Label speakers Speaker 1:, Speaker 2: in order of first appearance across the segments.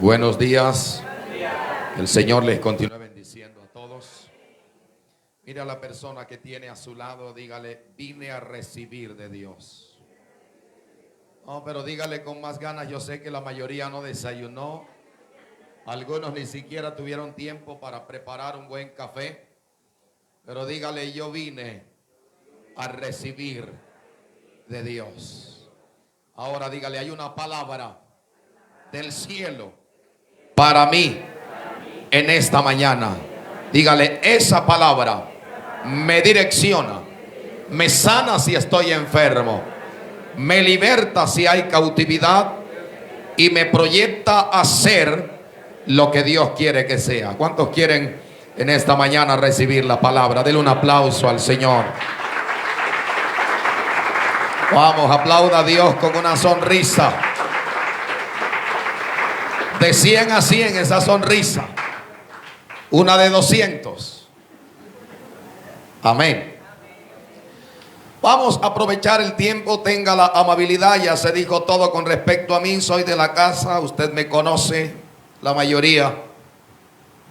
Speaker 1: Buenos días. El Señor les continúe bendiciendo a todos. Mire a la persona que tiene a su lado, dígale: vine a recibir de Dios. No, pero dígale con más ganas. Yo sé que la mayoría no desayunó. Algunos ni siquiera tuvieron tiempo para preparar un buen café. Pero dígale: yo vine a recibir de Dios. Ahora dígale: hay una palabra del cielo para mí en esta mañana. Dígale: esa palabra me direcciona, me sana si estoy enfermo, me liberta si hay cautividad y me proyecta a ser lo que Dios quiere que sea. ¿Cuántos quieren en esta mañana recibir la palabra? Denle un aplauso al Señor. Vamos, aplauda a Dios con una sonrisa. De 100 a 100 esa sonrisa. Una de 200. Amén. Vamos a aprovechar el tiempo. Tenga la amabilidad. Ya se dijo todo con respecto a mí. Soy de la casa. Usted me conoce, la mayoría.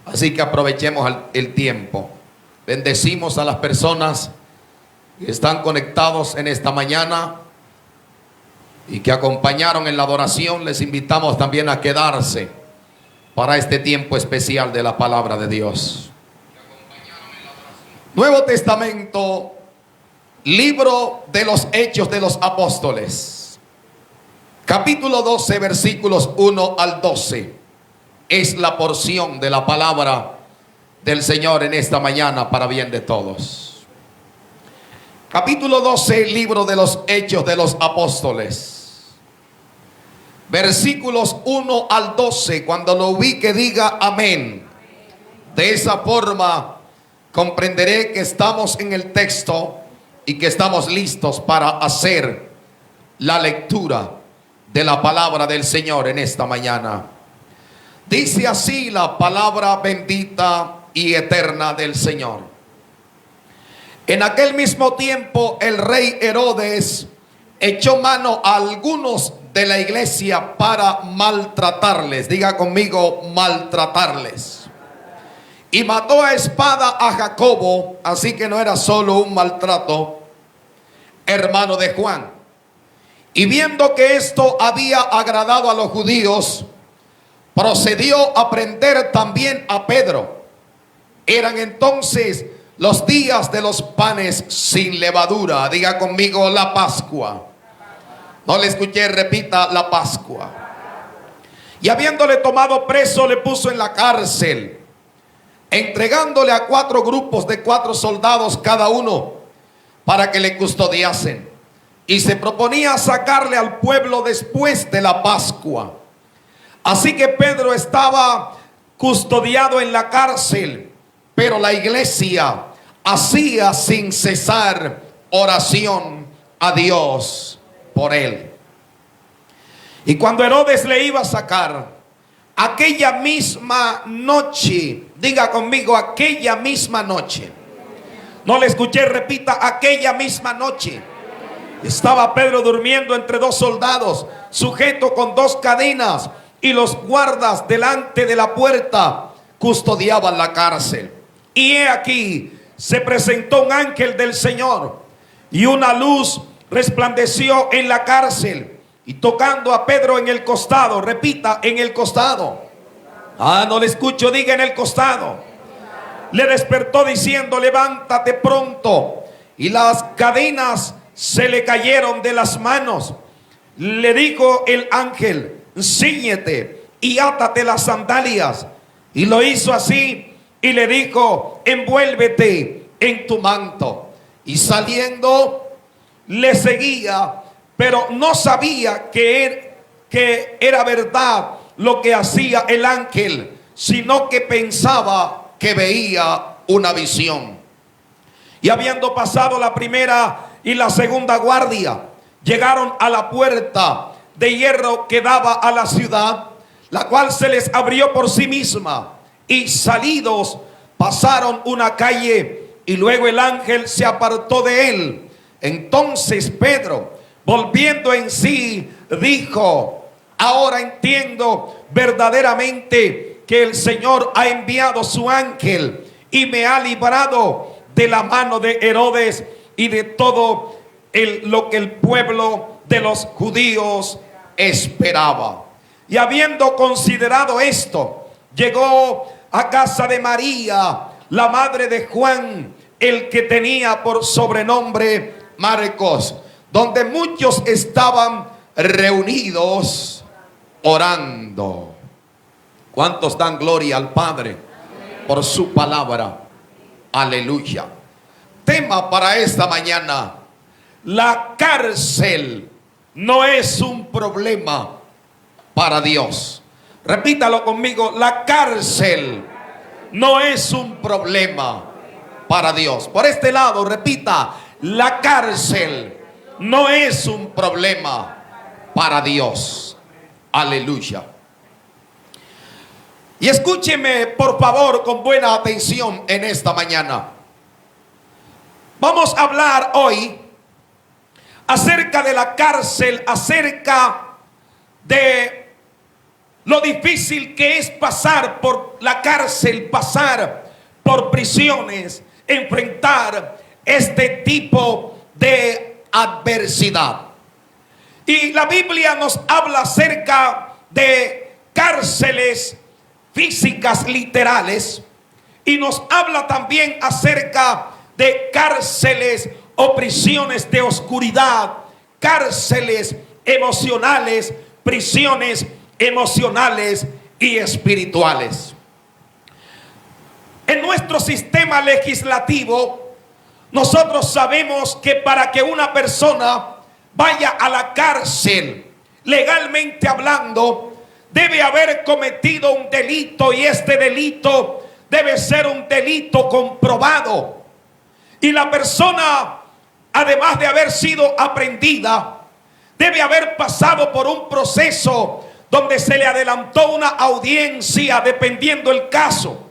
Speaker 1: Así que aprovechemos el tiempo. Bendecimos a las personas que están conectados en esta mañana y que acompañaron en la adoración. Les invitamos también a quedarse para este tiempo especial de la palabra de Dios. Nuevo Testamento, libro de los Hechos de los Apóstoles, capítulo 12, versículos 1 al 12. Es la porción de la palabra del Señor en esta mañana para bien de todos. Capítulo 12, libro de los Hechos de los Apóstoles, versículos 1 al 12. Cuando lo ubique, diga amén. De esa forma comprenderé que estamos en el texto y que estamos listos para hacer la lectura de la palabra del Señor en esta mañana. Dice así la palabra bendita y eterna del Señor. En aquel mismo tiempo el rey Herodes echó mano a algunos de la iglesia para maltratarles. Diga conmigo: maltratarles. Y mató a espada a Jacobo, así que no era solo un maltrato, hermano de Juan. Y viendo que esto había agradado a los judíos, procedió a prender también a Pedro. Eran entonces los días de los panes sin levadura. Diga conmigo: la Pascua. No le escuché, repita: la Pascua. Y habiéndole tomado preso, le puso en la cárcel, entregándole a 4 grupos de 4 soldados cada uno, para que le custodiasen. Y se proponía sacarle al pueblo después de la Pascua. Así que Pedro estaba custodiado en la cárcel, pero la iglesia hacía sin cesar oración a Dios por él. Y cuando Herodes le iba a sacar, aquella misma noche, diga conmigo: aquella misma noche. No le escuché, repita: aquella misma noche. Estaba Pedro durmiendo entre 2 soldados, sujeto con 2 cadenas, y los guardas delante de la puerta custodiaban la cárcel. Y he aquí, se presentó un ángel del Señor, y una luz resplandeció en la cárcel, y tocando a Pedro en el costado, repita: en el costado. No le escucho, diga: en el costado. Le despertó diciendo: levántate pronto. Y las cadenas se le cayeron de las manos. Le dijo el ángel: cíñete y átate las sandalias. Y lo hizo así. Y le dijo: envuélvete en tu manto. Y saliendo le seguía, pero no sabía que era verdad lo que hacía el ángel, sino que pensaba que veía una visión. Y habiendo pasado la primera y la segunda guardia, llegaron a la puerta de hierro que daba a la ciudad, la cual se les abrió por sí misma. Y salidos pasaron una calle, y luego el ángel se apartó de él. Entonces Pedro, volviendo en sí, dijo: Ahora entiendo verdaderamente que el Señor ha enviado su ángel y me ha librado de la mano de Herodes y de todo lo que el pueblo de los judíos esperaba. Y habiendo considerado esto, llegó a casa de María, la madre de Juan, el que tenía por sobrenombre Marcos, donde muchos estaban reunidos orando. ¿Cuántos dan gloria al Padre por su palabra? Aleluya. Tema para esta mañana: la cárcel no es un problema para Dios. Repítalo conmigo: la cárcel no es un problema para Dios. Por este lado, repita: la cárcel no es un problema para Dios. Aleluya. Y escúcheme por favor con buena atención en esta mañana. Vamos a hablar hoy acerca de la cárcel, acerca de lo difícil que es pasar por la cárcel, pasar por prisiones, enfrentar este tipo de adversidad. Y la Biblia nos habla acerca de cárceles físicas literales, y nos habla también acerca de cárceles o prisiones de oscuridad, cárceles emocionales, prisiones emocionales y espirituales. En nuestro sistema legislativo, nosotros sabemos que para que una persona vaya a la cárcel, legalmente hablando, debe haber cometido un delito, y este delito debe ser un delito comprobado. Y la persona, además de haber sido aprehendida, debe haber pasado por un proceso donde se le adelantó una audiencia, dependiendo el caso.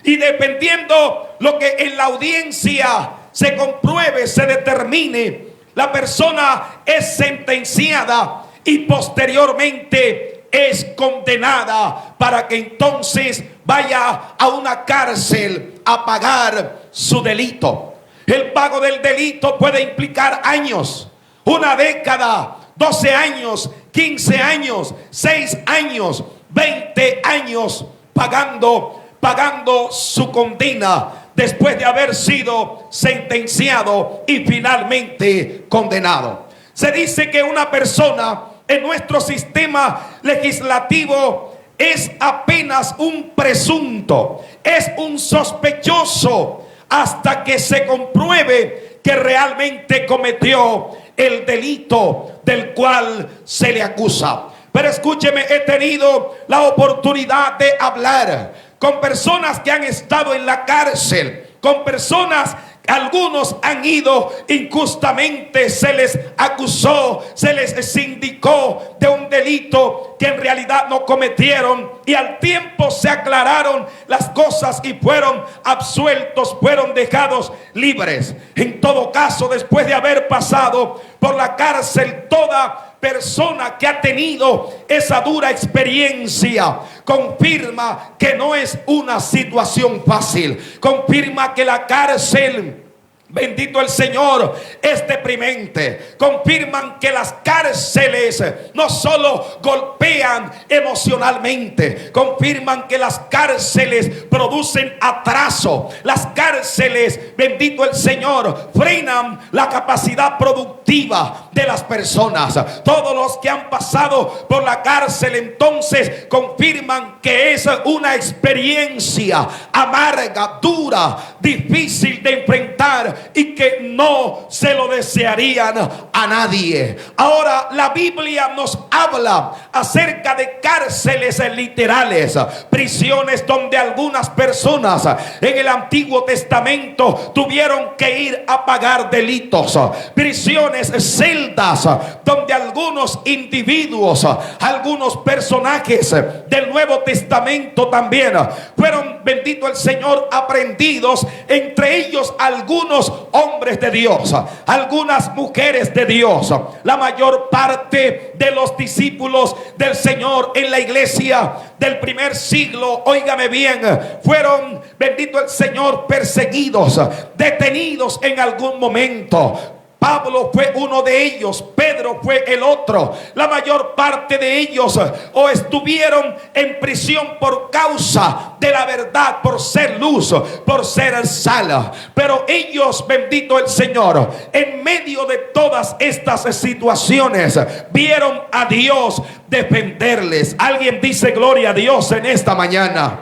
Speaker 1: Y dependiendo lo que en la audiencia se compruebe, se determine, la persona es sentenciada y posteriormente es condenada para que entonces vaya a una cárcel a pagar su delito. El pago del delito puede implicar años, una década, 12 años, 15 años, 6 años, 20 años pagando su condena después de haber sido sentenciado y finalmente condenado. Se dice que una persona en nuestro sistema legislativo es apenas un presunto, es un sospechoso, hasta que se compruebe que realmente cometió el delito del cual se le acusa. Pero escúcheme, he tenido la oportunidad de hablar con personas que han estado en la cárcel, con personas, algunos han ido injustamente, se les acusó, se les indicó de un delito que en realidad no cometieron, y al tiempo se aclararon las cosas y fueron absueltos, fueron dejados libres. En todo caso, después de haber pasado por la cárcel, toda persona que ha tenido esa dura experiencia confirma que no es una situación fácil. Confirma que la cárcel, bendito el Señor, es deprimente. Confirman que las cárceles no solo golpean emocionalmente, confirman que las cárceles producen atraso. Las cárceles, bendito el Señor, frenan la capacidad productiva de las personas. Todos los que han pasado por la cárcel entonces confirman que es una experiencia amarga, dura, difícil de enfrentar, y que no se lo desearían a nadie. Ahora, la Biblia nos habla acerca de cárceles literales, prisiones donde algunas personas en el Antiguo Testamento tuvieron que ir a pagar delitos, prisiones, celdas donde algunos individuos, algunos personajes del Nuevo Testamento también fueron fueron, bendito el Señor, aprendidos, entre ellos algunos hombres de Dios, algunas mujeres de Dios. La mayor parte de los discípulos del Señor en la iglesia del primer siglo, óigame bien, fueron, bendito el Señor, perseguidos, detenidos en algún momento. Pablo fue uno de ellos, Pedro fue el otro. La mayor parte de ellos o estuvieron en prisión por causa de la verdad, por ser luz, por ser sal. Pero ellos, bendito el Señor, en medio de todas estas situaciones, vieron a Dios defenderles. Alguien dice gloria a Dios en esta mañana.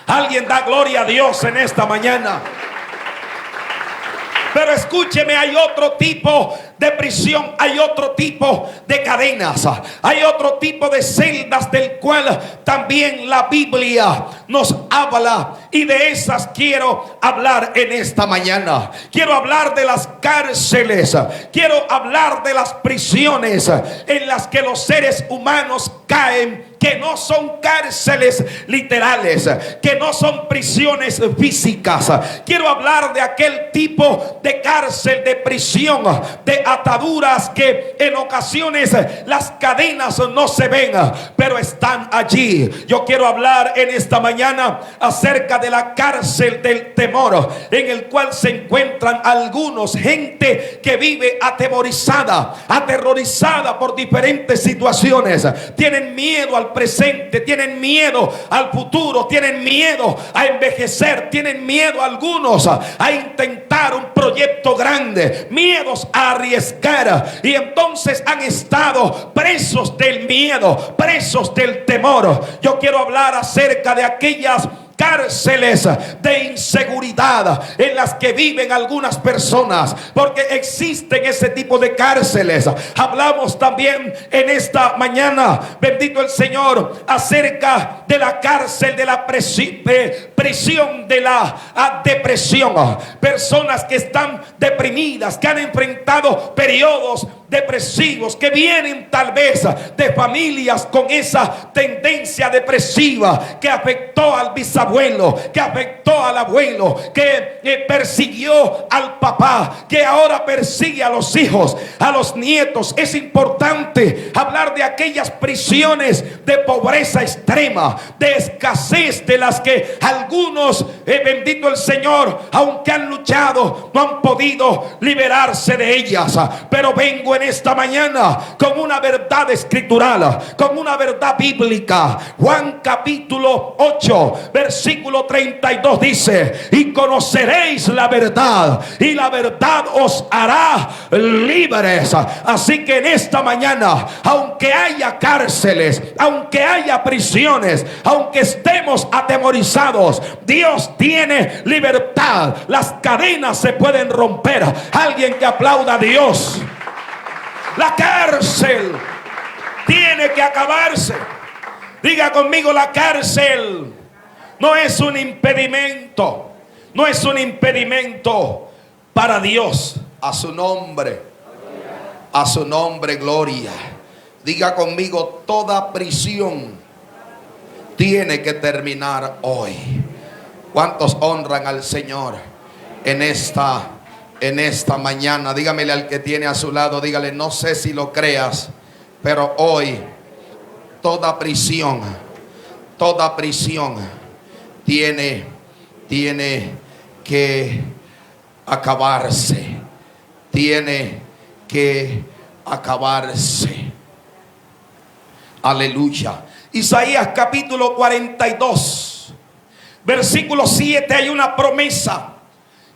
Speaker 1: Alguien da gloria a Dios en esta mañana. Pero escúcheme, hay otro tipo de prisión, hay otro tipo de cadenas, hay otro tipo de celdas del cual también la Biblia nos habla, y de esas quiero hablar en esta mañana. Quiero hablar de las cárceles, quiero hablar de las prisiones en las que los seres humanos caen, que no son cárceles literales, que no son prisiones físicas. Quiero hablar de aquel tipo de cárcel, de prisión, de ataduras que en ocasiones las cadenas no se ven, pero están allí. Yo quiero hablar en esta mañana acerca de la cárcel del temor, en el cual se encuentran algunos, gente que vive atemorizada, aterrorizada por diferentes situaciones. Tienen miedo al presente, tienen miedo al futuro, tienen miedo a envejecer, tienen miedo algunos a intentar un proyecto grande, miedos a arriesgar, y entonces han estado presos del miedo, presos del temor. Yo quiero hablar acerca de aquellas cárceles de inseguridad en las que viven algunas personas, porque existen ese tipo de cárceles. Hablamos también en esta mañana, bendito el Señor, acerca de la cárcel de la prisión de la depresión. Personas que están deprimidas, que han enfrentado periodos depresivos, que vienen tal vez de familias con esa tendencia depresiva que afectó al bisabuelo, que afectó al abuelo, que persiguió al papá, que ahora persigue a los hijos, a los nietos. Es importante hablar de aquellas prisiones de pobreza extrema, de escasez, de las que algunos, bendito el Señor, aunque han luchado, no han podido liberarse de ellas. Pero vengo en esta mañana con una verdad escritural, con una verdad bíblica. Juan capítulo 8 versículo 32 dice: y conoceréis la verdad, y la verdad os hará libres. Así que en esta mañana, aunque haya cárceles, aunque haya prisiones, aunque estemos atemorizados, Dios tiene libertad. Las cadenas se pueden romper. Alguien que aplauda a Dios. La cárcel tiene que acabarse. Diga conmigo: la cárcel no es un impedimento, no es un impedimento para Dios. A su nombre, gloria. Diga conmigo: toda prisión tiene que terminar hoy. ¿Cuántos honran al Señor en esta mañana? Dígamele al que tiene a su lado, dígale: no sé si lo creas, pero hoy toda prisión tiene que acabarse. Tiene que acabarse. Aleluya. Isaías capítulo 42 versículo 7, hay una promesa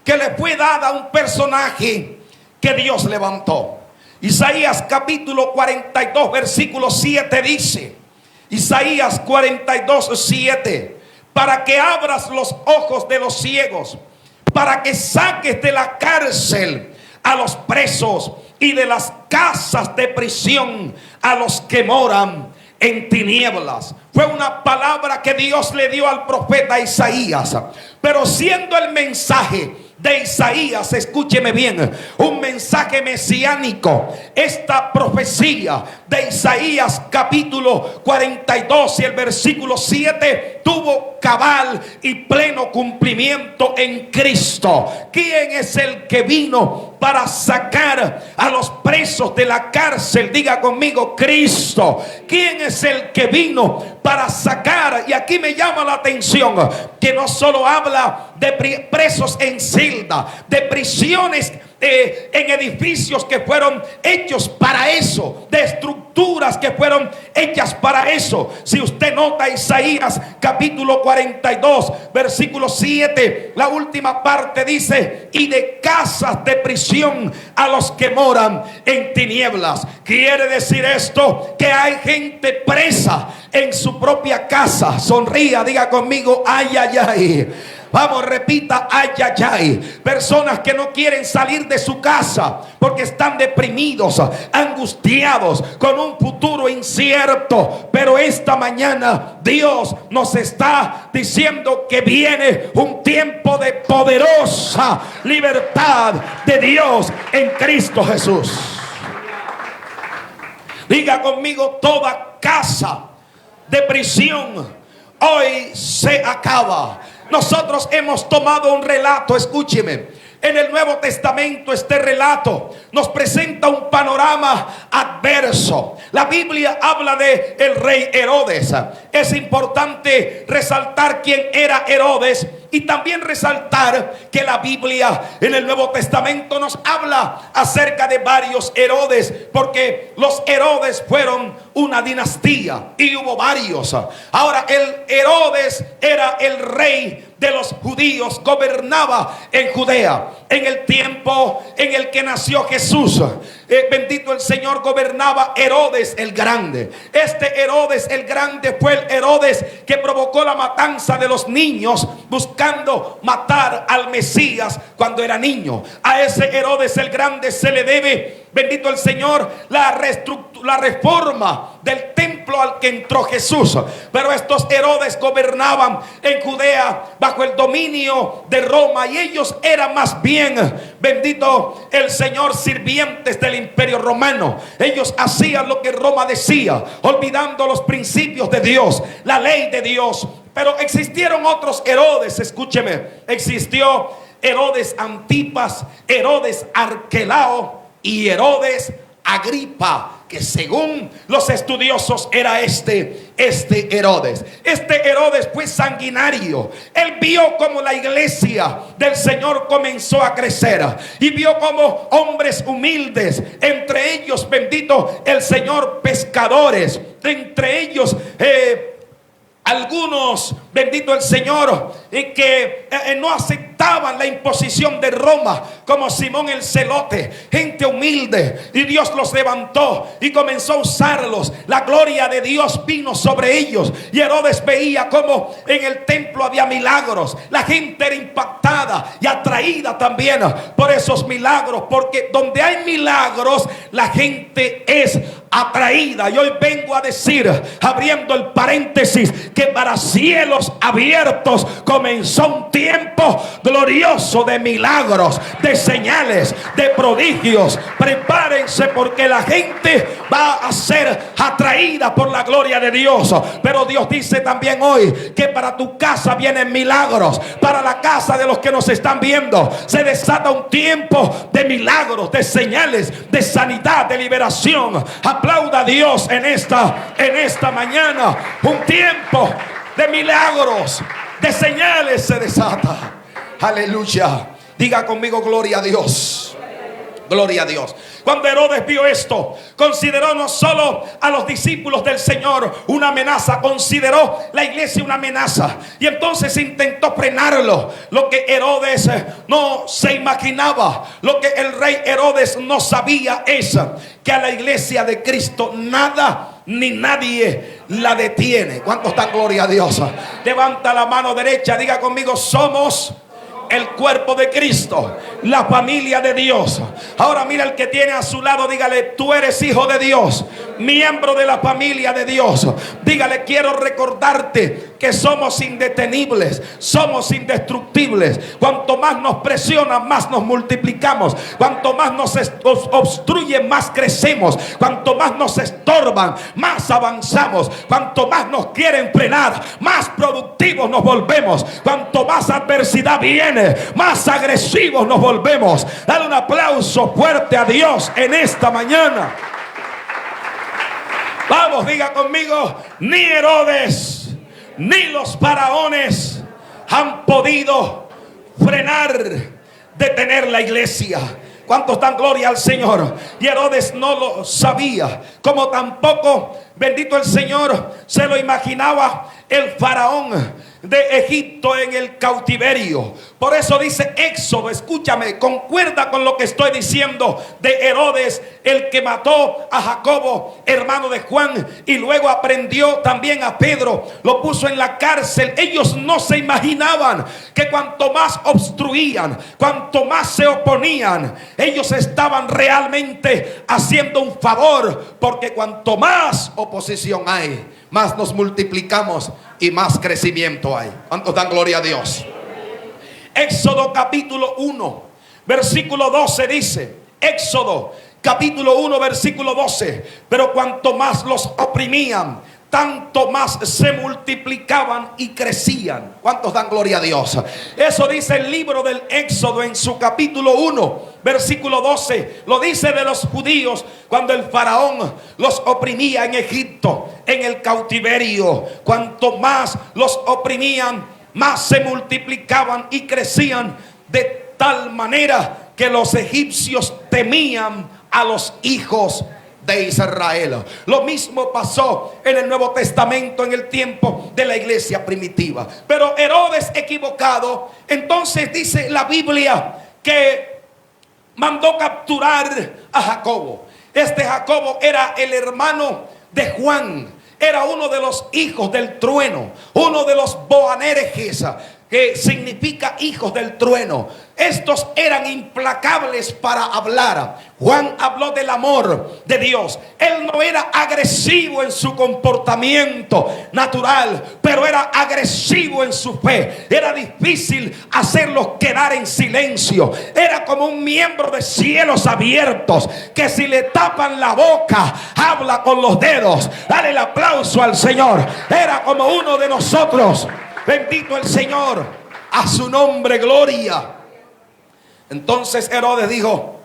Speaker 1: que le fue dada a un personaje que Dios levantó. Isaías capítulo 42 versículo 7 dice, Isaías 42, 7: para que abras los ojos de los ciegos, para que saques de la cárcel a los presos, y de las casas de prisión a los que moran en tinieblas. Fue una palabra que Dios le dio al profeta Isaías, pero siendo el mensaje de Isaías, escúcheme bien, un mensaje mesiánico. Esta profecía de Isaías capítulo 42 y el versículo 7 tuvo cabal y pleno cumplimiento en Cristo. ¿Quién es el que vino para sacar a los presos de la cárcel? Diga conmigo, Cristo. ¿Quién es el que vino para sacar? Y aquí me llama la atención que no solo habla de presos en celda, de prisiones en edificios que fueron hechos para eso, de estructuras que fueron hechas para eso. Si usted nota Isaías capítulo 42 versículo 7, la última parte dice: y de casas de prisión a los que moran en tinieblas. Quiere decir esto que hay gente presa en su propia casa. Sonría, diga conmigo, ay, ay, ay. Vamos, repita, ay, ay, ay. Personas que no quieren salir de su casa porque están deprimidos, angustiados, con un futuro incierto. Pero esta mañana Dios nos está diciendo que viene un tiempo de poderosa libertad de Dios en Cristo Jesús. Diga conmigo, toda casa de prisión hoy se acaba. Nosotros hemos tomado un relato, escúcheme. En el Nuevo Testamento este relato nos presenta un panorama adverso. La Biblia habla de el rey Herodes. Es importante resaltar quién era Herodes y también resaltar que la Biblia en el Nuevo Testamento nos habla acerca de varios Herodes, porque los Herodes fueron una dinastía y hubo varios. Ahora, el Herodes era el rey de los judíos, gobernaba en Judea. En el tiempo en el que nació Jesús, bendito el Señor, gobernaba Herodes el Grande. Este Herodes el Grande fue el Herodes que provocó la matanza de los niños, buscando matar al Mesías cuando era niño. A ese Herodes el Grande se le debe, bendito el Señor, la reforma del templo al que entró Jesús. Pero estos Herodes gobernaban en Judea bajo el dominio de Roma, y ellos eran más bien, bendito el Señor, sirvientes del imperio romano. Ellos hacían lo que Roma decía, olvidando los principios de Dios, la ley de Dios. Pero existieron otros Herodes, escúcheme. Existió Herodes Antipas, Herodes Arquelao y Herodes Agripa, que según los estudiosos era este Herodes. Este Herodes fue sanguinario. Él vio como la iglesia del Señor comenzó a crecer y vio como hombres humildes, entre ellos, bendito el Señor, pescadores, entre ellos algunos, bendito el Señor, que no aceptaban la imposición de Roma, como Simón el Celote, gente humilde, y Dios los levantó y comenzó a usarlos. La gloria de Dios vino sobre ellos, y Herodes veía como en el templo había milagros. La gente era impactada y atraída también por esos milagros, porque donde hay milagros la gente es atraída. Y hoy vengo a decir, abriendo el paréntesis, que para Cielos Abiertos comenzó un tiempo glorioso de milagros, de señales, de prodigios. Prepárense, porque la gente va a ser atraída por la gloria de Dios. Pero Dios dice también hoy que para tu casa vienen milagros. Para la casa de los que nos están viendo se desata un tiempo de milagros, de señales, de sanidad, de liberación. Aplauda a Dios en esta mañana. Un tiempo de milagros, de señales se desata. Aleluya. Diga conmigo, gloria a Dios. Gloria a Dios. Cuando Herodes vio esto, consideró no solo a los discípulos del Señor una amenaza, consideró la iglesia una amenaza, y entonces intentó frenarlo. Lo que Herodes no se imaginaba, lo que el rey Herodes no sabía, es que a la iglesia de Cristo nada ni nadie la detiene. ¿Cuántos están? Gloria a Dios. Levanta la mano derecha, diga conmigo: somos el cuerpo de Cristo, la familia de Dios. Ahora mira el que tiene a su lado, dígale: tú eres hijo de Dios, miembro de la familia de Dios. Dígale: quiero recordarte
Speaker 2: que somos indetenibles, somos indestructibles. Cuanto más nos presionan, más nos multiplicamos. Cuanto más nos obstruyen, más crecemos. Cuanto más nos estorban, más avanzamos. Cuanto más nos quieren frenar, más productivos nos volvemos. Cuanto más adversidad viene, más agresivos nos volvemos. Dale un aplauso fuerte a Dios en esta mañana. Vamos, diga conmigo: ni Herodes ni los faraones han podido frenar, detener la iglesia. ¿Cuántos dan gloria al Señor? Y Herodes no lo sabía, como tampoco, bendito el Señor, se lo imaginaba el faraón de Egipto en el cautiverio. Por eso dice Éxodo, escúchame, concuerda con lo que estoy diciendo de Herodes, el que mató a Jacobo, hermano de Juan, y luego aprendió también a Pedro, lo puso en la cárcel. Ellos no se imaginaban que cuanto más obstruían, cuanto más se oponían, ellos estaban realmente haciendo un favor, porque cuanto más oposición hay, más nos multiplicamos y más crecimiento hay. ¿Cuántos dan gloria a Dios? Éxodo capítulo 1 versículo 12 dice, Éxodo capítulo 1 versículo 12: pero cuanto más los oprimían, tanto más se multiplicaban y crecían. ¿Cuántos dan gloria a Dios? Eso dice el libro del Éxodo en su capítulo 1 versículo 12. Lo dice de los judíos cuando el faraón los oprimía en Egipto, en el cautiverio. Cuanto más los oprimían, más se multiplicaban y crecían, de tal manera que los egipcios temían a los hijos de Israel. Lo mismo pasó en el Nuevo Testamento, en el tiempo de la iglesia primitiva. Pero Herodes, equivocado, entonces dice la Biblia que mandó capturar a Jacobo. Este Jacobo era el hermano de Juan, era uno de los hijos del trueno, uno de los Boanerges, que significa hijos del trueno. Estos eran implacables para hablar. Juan habló del amor de Dios. Él no era agresivo en su comportamiento natural, pero era agresivo en su fe. Era difícil hacerlos quedar en silencio. Era como un miembro de cielos abiertos, que si le tapan la boca, habla con los dedos. Dale el aplauso al Señor. Era como uno de nosotros. Bendito el Señor, a su nombre gloria. Entonces Herodes dijo: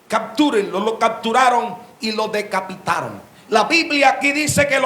Speaker 2: captúrenlo. Lo capturaron y lo decapitaron. La Biblia aquí dice que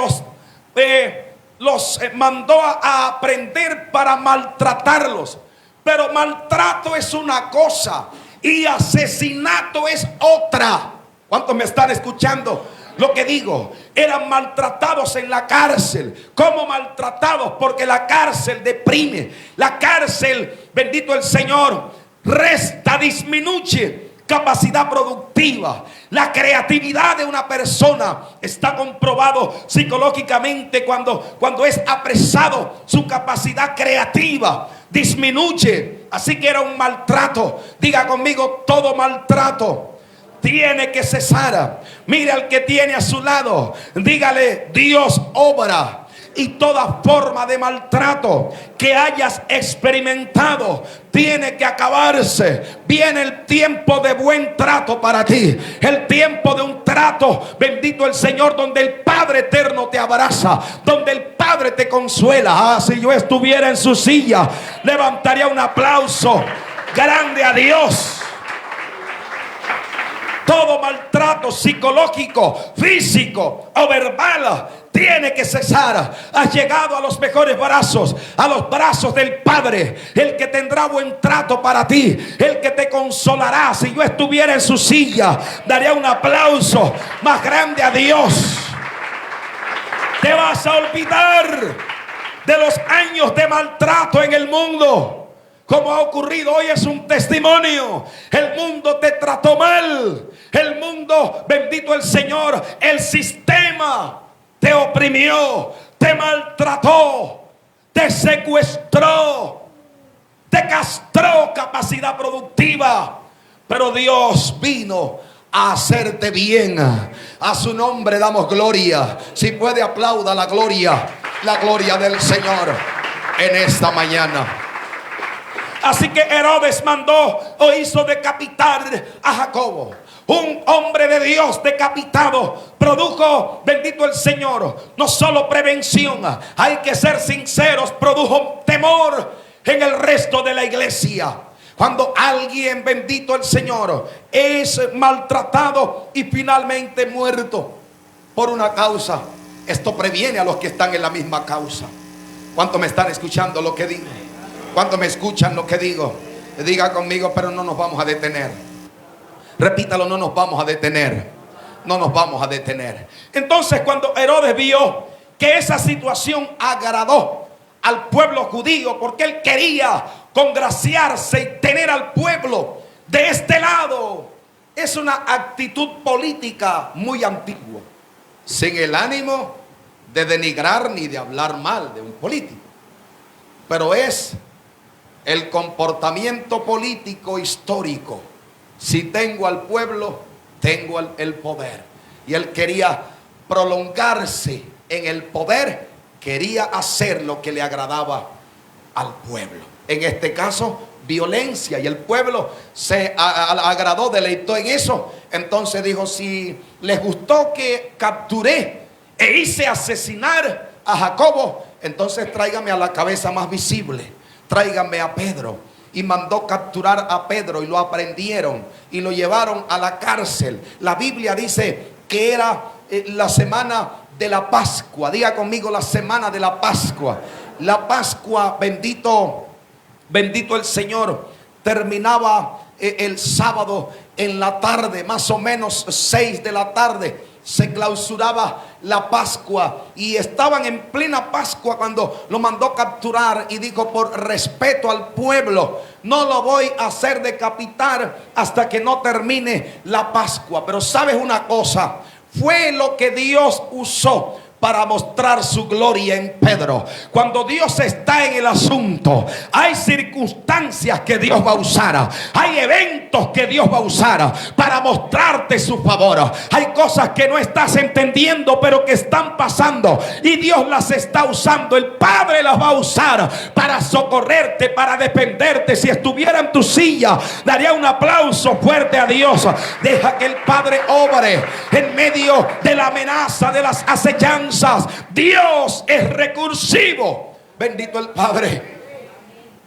Speaker 2: los mandó a prender para maltratarlos. Pero maltrato es una cosa y asesinato es otra. ¿Cuántos me están escuchando lo que digo? Eran maltratados en la cárcel. ¿Cómo maltratados? Porque la cárcel deprime. La cárcel, bendito el Señor, resta, disminuye capacidad productiva. La creatividad de una persona está comprobado psicológicamente cuando es apresado, su capacidad creativa disminuye. Así que era un maltrato. Diga conmigo: todo maltrato tiene que cesar. Mire al que tiene a su lado, dígale: Dios obra. Y toda forma de maltrato que hayas experimentado tiene que acabarse. Viene el tiempo de buen trato para ti. El tiempo de un trato, bendito el Señor, donde el Padre eterno te abraza, donde el Padre te consuela. Si yo estuviera en su silla, levantaría un aplauso grande a Dios. Todo maltrato psicológico, físico o verbal tiene que cesar. Has llegado a los mejores brazos, a los brazos del Padre, el que tendrá buen trato para ti, el que te consolará. Si yo estuviera en su silla, daría un aplauso más grande a Dios. Te vas a olvidar de los años de maltrato en el mundo. Como ha ocurrido hoy, es un testimonio. El mundo te trató mal. El mundo, bendito el Señor, el sistema te oprimió, te maltrató, te secuestró, te castró capacidad productiva. Pero Dios vino a hacerte bien. A su nombre damos gloria. Si puede, aplauda la gloria
Speaker 1: la gloria del Señor en esta mañana.
Speaker 2: Así que Herodes mandó o hizo decapitar a Jacobo. Un hombre de Dios decapitado produjo, bendito el Señor, no solo prevención, hay que ser sinceros, produjo temor en el resto de la iglesia. Cuando alguien, bendito el Señor, es maltratado y finalmente muerto por una causa, esto previene a los que están en la misma causa. ¿Cuántos me están escuchando lo que digo? ¿Cuántos me escuchan lo que digo? Diga conmigo, pero no nos vamos a detener. Repítalo, no nos vamos a detener. No nos vamos a detener. Entonces, cuando Herodes vio que esa situación agradó al pueblo judío, porque él quería congraciarse y tener al pueblo de este lado, es una actitud política muy antigua, sin el ánimo de denigrar ni de hablar mal de un político, pero es el comportamiento político histórico. Si tengo al pueblo, tengo el poder. Y él quería prolongarse en el poder, quería hacer lo que le agradaba al pueblo. En este caso, violencia, y el pueblo se agradó, deleitó en eso. Entonces dijo: si les gustó que capturé e hice asesinar a Jacobo, entonces tráigame a la cabeza más visible, tráigame a Pedro. Y mandó capturar a Pedro y lo aprendieron y lo llevaron a la cárcel. La Biblia dice que era la semana de la Pascua. Diga conmigo, la semana de la Pascua. La Pascua, bendito el Señor, terminaba el sábado en la tarde, más o menos 6 de la tarde. Se clausuraba la Pascua y estaban en plena Pascua cuando lo mandó capturar y dijo: por respeto al pueblo, no lo voy a hacer decapitar hasta que no termine la Pascua. Pero sabes una cosa, fue lo que Dios usó para mostrar su gloria en Pedro. Cuando Dios está en el asunto, hay circunstancias que Dios va a usar, hay eventos que Dios va a usar para mostrarte su favor. Hay cosas que no estás entendiendo, pero que están pasando y Dios las está usando. El Padre las va a usar para socorrerte, para defenderte. Si estuviera en tu silla, daría un aplauso fuerte a Dios. Deja que el Padre obre en medio de la amenaza, de las acechanzas. Dios es recursivo. Bendito el Padre.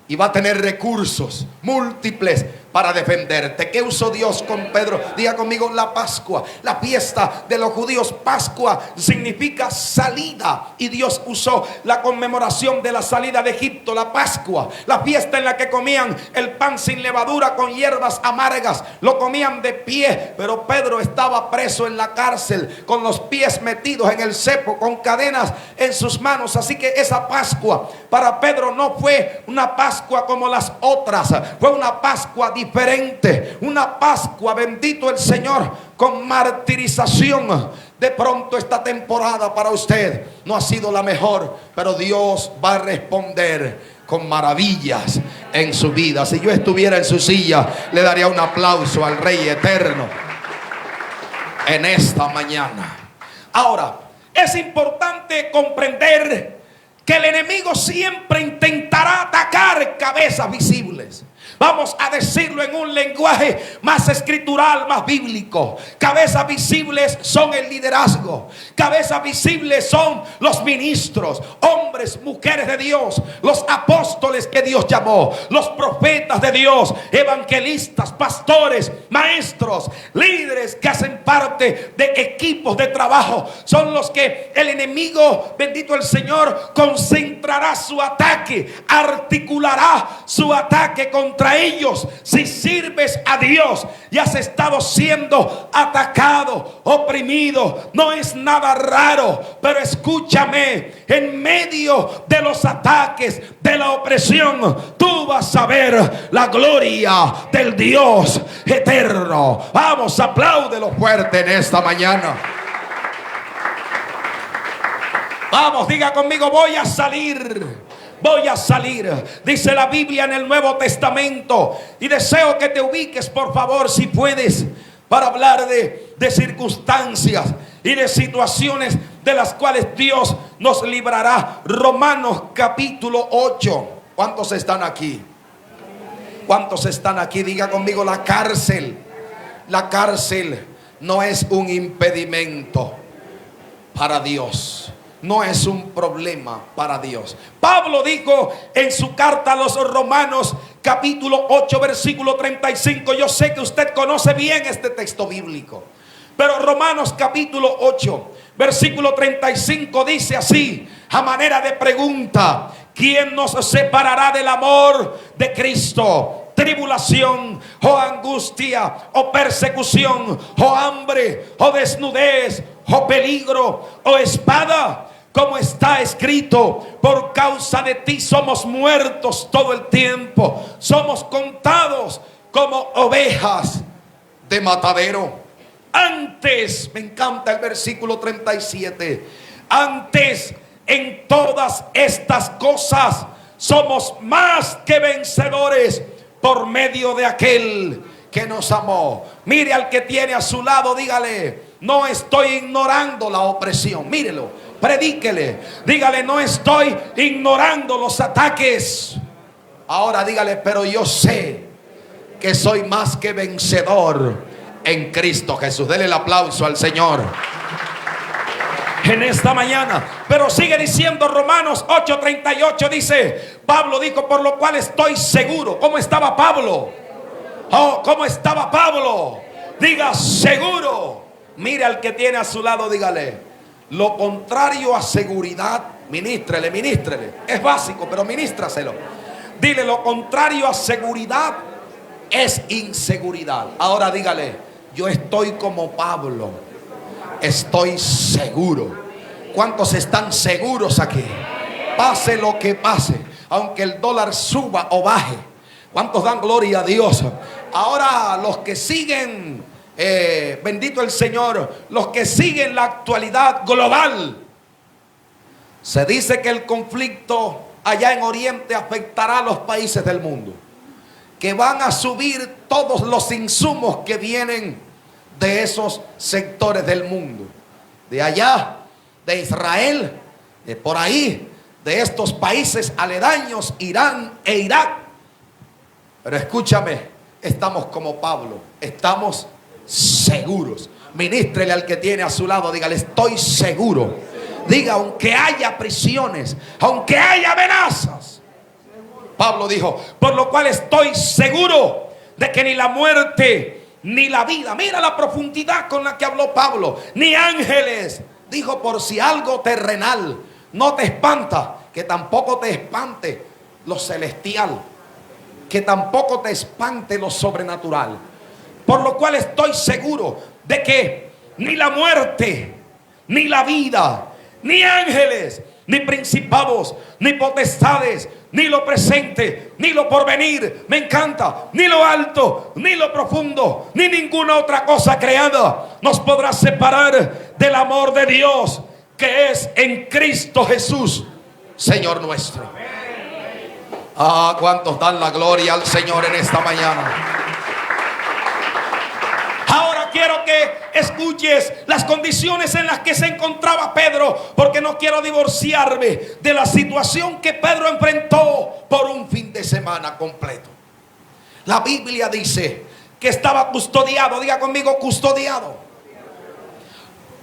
Speaker 2: Y va a tener recursos múltiples para defenderte. ¿Qué usó Dios con Pedro? Diga conmigo, la Pascua, la fiesta de los judíos. Pascua significa salida, y Dios usó la conmemoración de la salida de Egipto, la Pascua, la fiesta en la que comían el pan sin levadura con hierbas amargas. Lo comían de pie, pero Pedro estaba preso en la cárcel con los pies metidos en el cepo, con cadenas en sus manos. Así que esa Pascua para Pedro no fue una Pascua como las otras, fue una Pascua diferente, una Pascua, bendito el Señor, con martirización. De pronto esta temporada para usted no ha sido la mejor, pero Dios va a responder con maravillas en su vida. Si yo estuviera en su silla, le daría un aplauso al Rey eterno en esta mañana. Ahora, es importante comprender que el enemigo siempre intentará atacar cabezas visibles. Vamos a decirlo en un lenguaje más escritural, más bíblico. Cabezas visibles son el liderazgo. Cabezas visibles son los ministros, hombres, mujeres de Dios, los apóstoles que Dios llamó, los profetas de Dios, evangelistas, pastores, maestros, líderes que hacen parte de equipos de trabajo. Son los que el enemigo, bendito el Señor, concentrará su ataque, articulará su ataque contra ellos. Si sirves a Dios y has estado siendo atacado, oprimido, no es nada raro, pero escúchame, en medio de los ataques, de la opresión, tú vas a ver la gloria del Dios eterno. Vamos, apláudelo fuerte en esta mañana. Vamos, diga conmigo, voy a salir. Voy a salir, dice la Biblia en el Nuevo Testamento. Y deseo que te ubiques, por favor, si puedes, para hablar de circunstancias y de situaciones de las cuales Dios nos librará. Romanos capítulo 8. ¿Cuántos están aquí? ¿Cuántos están aquí? Diga conmigo, la cárcel. La cárcel no es un impedimento para Dios. No es un problema para Dios. Pablo dijo en su carta a los Romanos capítulo 8 versículo 35. Yo sé que usted conoce bien este texto bíblico, pero Romanos capítulo 8 versículo 35 dice así, a manera de pregunta: ¿quién nos separará del amor de Cristo? Tribulación, o angustia, o persecución, o hambre, o desnudez, o peligro, o espada. Como está escrito: por causa de ti somos muertos todo el tiempo, somos contados como ovejas de matadero. Antes, me encanta el versículo 37, antes en todas estas cosas somos más que vencedores por medio de aquel que nos amó. Mire al que tiene a su lado, dígale: no estoy ignorando la opresión. Mírelo, predíquele, dígale: no estoy ignorando los ataques. Ahora dígale: pero yo sé que soy más que vencedor en Cristo Jesús. Dele el aplauso al Señor en esta mañana. Pero sigue diciendo Romanos 8:38, dice, Pablo dijo: por lo cual estoy seguro. ¿Cómo estaba Pablo? Oh, ¿cómo estaba Pablo? Diga: seguro. Mire al que tiene a su lado, dígale: lo contrario a seguridad, ministrele, ministrele. Es básico, pero ministraselo. Dile: lo contrario a seguridad es inseguridad. Ahora dígale: yo estoy como Pablo, estoy seguro. ¿Cuántos están seguros aquí? Pase lo que pase, aunque el dólar suba o baje. ¿Cuántos dan gloria a Dios? Ahora los que siguen, bendito el Señor, los que siguen la actualidad global, se dice que el conflicto allá en Oriente afectará a los países del mundo, que van a subir todos los insumos que vienen de esos sectores del mundo, de allá, de Israel, de por ahí, de estos países aledaños, Irán e Irak. Pero escúchame, estamos como Pablo, estamos seguros. Ministrele al que tiene a su lado, dígale: estoy seguro. Diga: aunque haya prisiones, aunque haya amenazas. Pablo dijo: por lo cual estoy seguro de que ni la muerte ni la vida, mira la profundidad con la que habló Pablo, ni ángeles, dijo, por si algo terrenal no te espanta, que tampoco te espante lo celestial, que tampoco te espante lo sobrenatural. Por lo cual estoy seguro de que ni la muerte, ni la vida, ni ángeles, ni principados, ni potestades, ni lo presente, ni lo porvenir, me encanta, ni lo alto, ni lo profundo, ni ninguna otra cosa creada nos podrá separar del amor de Dios que es en Cristo Jesús, Señor nuestro. Ah, ¿cuántos dan la gloria al Señor en esta mañana? Ahora quiero que escuches las condiciones en las que se encontraba Pedro, porque no quiero divorciarme de la situación que Pedro enfrentó por un fin de semana completo. La Biblia dice que estaba custodiado, diga conmigo: custodiado,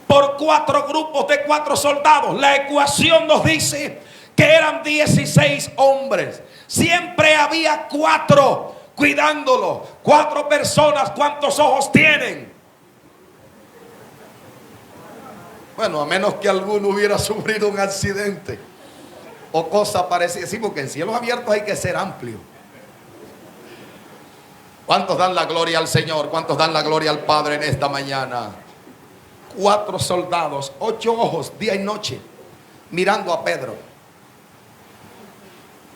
Speaker 2: por 4 grupos de 4 soldados. La ecuación nos dice que eran 16 hombres. Siempre había 4 cuidándolo. 4 personas, ¿cuántos ojos tienen? Bueno, a menos que alguno hubiera sufrido un accidente o cosa parecida. Sí, porque en cielos abiertos hay que ser amplio. ¿Cuántos dan la gloria al Señor? ¿Cuántos dan la gloria al Padre en esta mañana? 4 soldados, 8 ojos, día y noche, mirando a Pedro.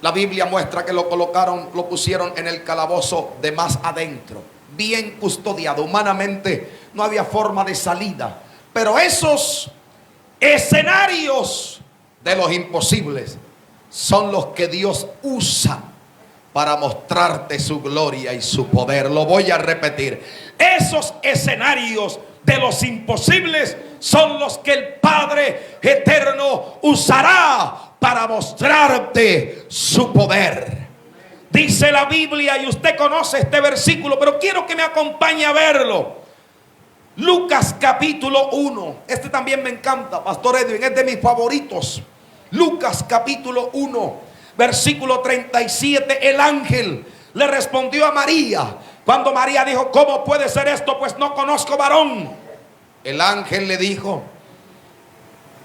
Speaker 2: La Biblia muestra que lo pusieron en el calabozo de más adentro, bien custodiado. Humanamente no había forma de salida. Pero esos escenarios de los imposibles son los que Dios usa para mostrarte su gloria y su poder. Lo voy a repetir. Esos escenarios de los imposibles son los que el Padre eterno usará para mostrarte su poder. Dice la Biblia, y usted conoce este versículo, pero quiero que me acompañe a verlo. Lucas capítulo 1. Este también me encanta, Pastor Edwin, es de mis favoritos. Lucas capítulo 1, versículo 37. El ángel le respondió a María cuando María dijo: ¿cómo puede ser esto? Pues no conozco varón. El ángel le dijo: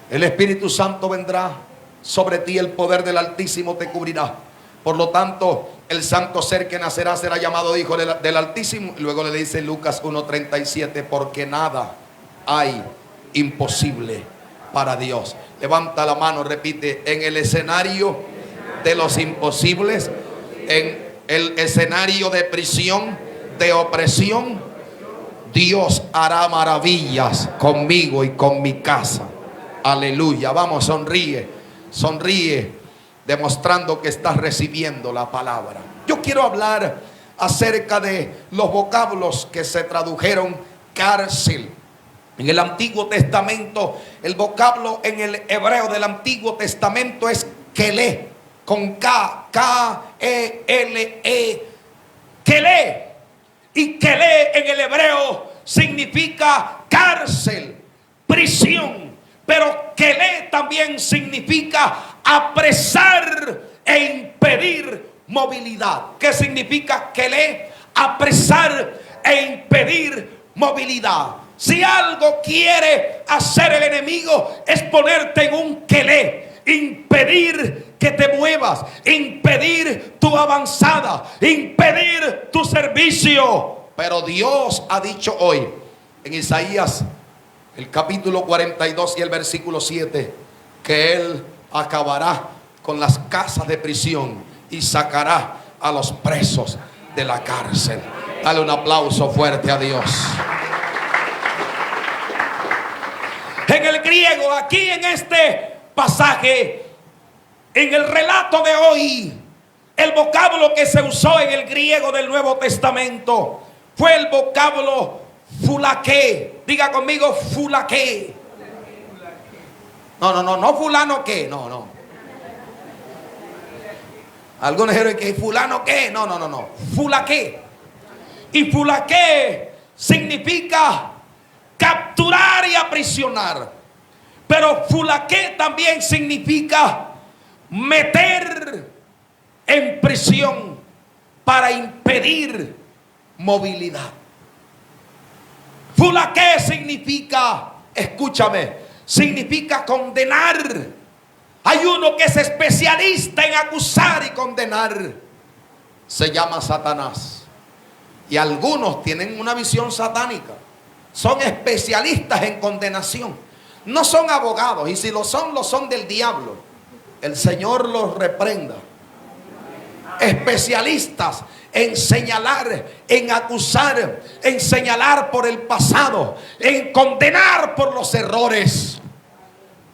Speaker 2: el Espíritu Santo vendrá sobre ti, el poder del Altísimo te cubrirá. Por lo tanto, el santo ser que nacerá será llamado Hijo del Altísimo. Y luego le dice Lucas 1:37, porque nada hay imposible para Dios. Levanta la mano, repite: en el escenario de los imposibles, en el escenario de prisión, de opresión, Dios hará maravillas conmigo y con mi casa. Aleluya. Vamos, sonríe, sonríe, demostrando que estás recibiendo la palabra. Yo quiero hablar acerca de los vocablos que se tradujeron cárcel. En el Antiguo Testamento, el vocablo en el hebreo del Antiguo Testamento es kelé, con K, K-E-L-E, kelé. Y kelé en el hebreo significa cárcel, prisión. Pero kelé también significa apresar e impedir movilidad. ¿Qué significa kelé? Apresar e impedir movilidad. Si algo quiere hacer el enemigo es ponerte en un kelé, impedir que te muevas, impedir tu avanzada, impedir tu servicio. Pero Dios ha dicho hoy en Isaías el capítulo 42 y el versículo 7 que Él acabará con las casas de prisión y sacará a los presos de la cárcel. Dale un aplauso fuerte a Dios. En el griego, aquí en este pasaje, en el relato de hoy, el vocablo que se usó en el griego del Nuevo Testamento fue el vocablo fulaqué. Diga conmigo, fulaqué. No fulano qué, no. Algunos dijeron que fulano qué, no. Fulaqué. Y fulaqué significa capturar y aprisionar. Pero fulaqué también significa meter en prisión para impedir movilidad. Fulaqué significa, escúchame, significa condenar. Hay uno que es especialista en acusar y condenar. Se llama Satanás. Y algunos tienen una visión satánica. Son especialistas en condenación. No son abogados. Y si lo son del diablo. El Señor los reprenda. Especialistas en señalar, en acusar, en señalar por el pasado, en condenar por los errores.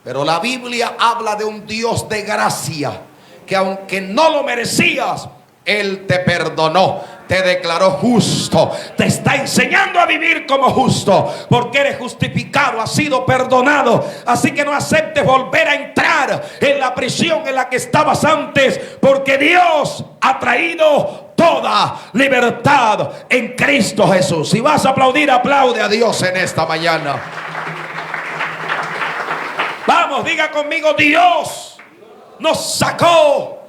Speaker 2: Pero la Biblia habla de un Dios de gracia, que aunque no lo merecías, Él te perdonó, te declaró justo, te está enseñando a vivir como justo, porque eres justificado, has sido perdonado. Así que no aceptes volver a entrar en la prisión en la que estabas antes, porque Dios ha traído toda libertad en Cristo Jesús. Si vas a aplaudir, aplaude a Dios en esta mañana. Vamos, diga conmigo: Dios nos sacó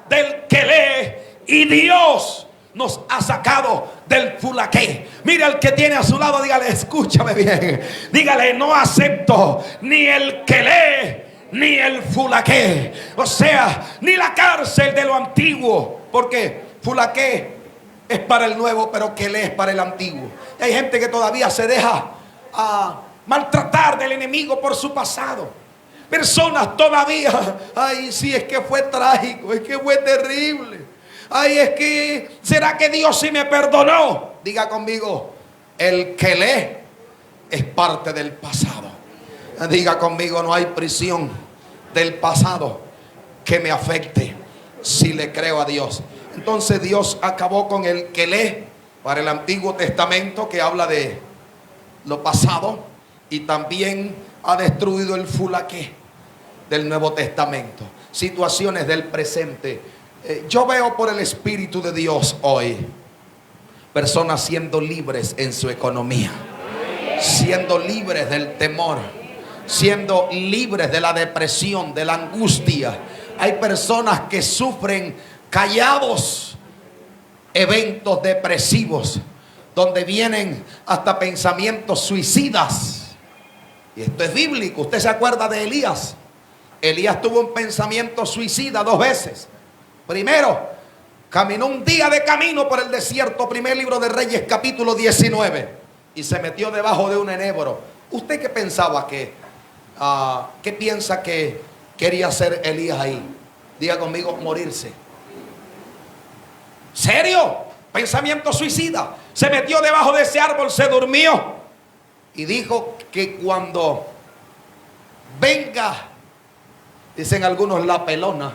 Speaker 2: del kelé y Dios nos ha sacado del fulaqué. Mira al que tiene a su lado, dígale: escúchame bien. Dígale: no acepto ni el kelé ni el fulaqué. O sea, ni la cárcel de lo antiguo. Porque fulaqué es para el nuevo, pero kelé es para el antiguo. Y hay gente que todavía se deja maltratar del enemigo por su pasado. Personas todavía, ay, sí, es que fue trágico, es que fue terrible. Ay, es que, ¿será que Dios sí me perdonó? Diga conmigo: el kelé es parte del pasado. Diga conmigo: no hay prisión del pasado que me afecte si le creo a Dios. Entonces Dios acabó con el kelé para el Antiguo Testamento, que habla de
Speaker 1: lo pasado y también ha destruido el fulaqué del Nuevo Testamento. Situaciones del presente. Yo veo por el Espíritu de Dios hoy personas siendo libres en su economía, siendo libres del temor, siendo libres de la depresión, de la angustia. Hay personas que sufren callados eventos depresivos, donde vienen hasta pensamientos suicidas. Y esto es bíblico. Usted se acuerda de Elías. Elías tuvo un pensamiento suicida 2 veces. Primero, caminó un día de camino por el desierto, primer libro de Reyes, capítulo 19, y se metió debajo de un enebro. ¿Usted qué pensaba qué piensa que quería hacer Elías ahí? Diga conmigo, morirse. ¿Serio? Pensamiento suicida. Se metió debajo de ese árbol, se durmió y dijo que cuando venga, dicen algunos, la pelona,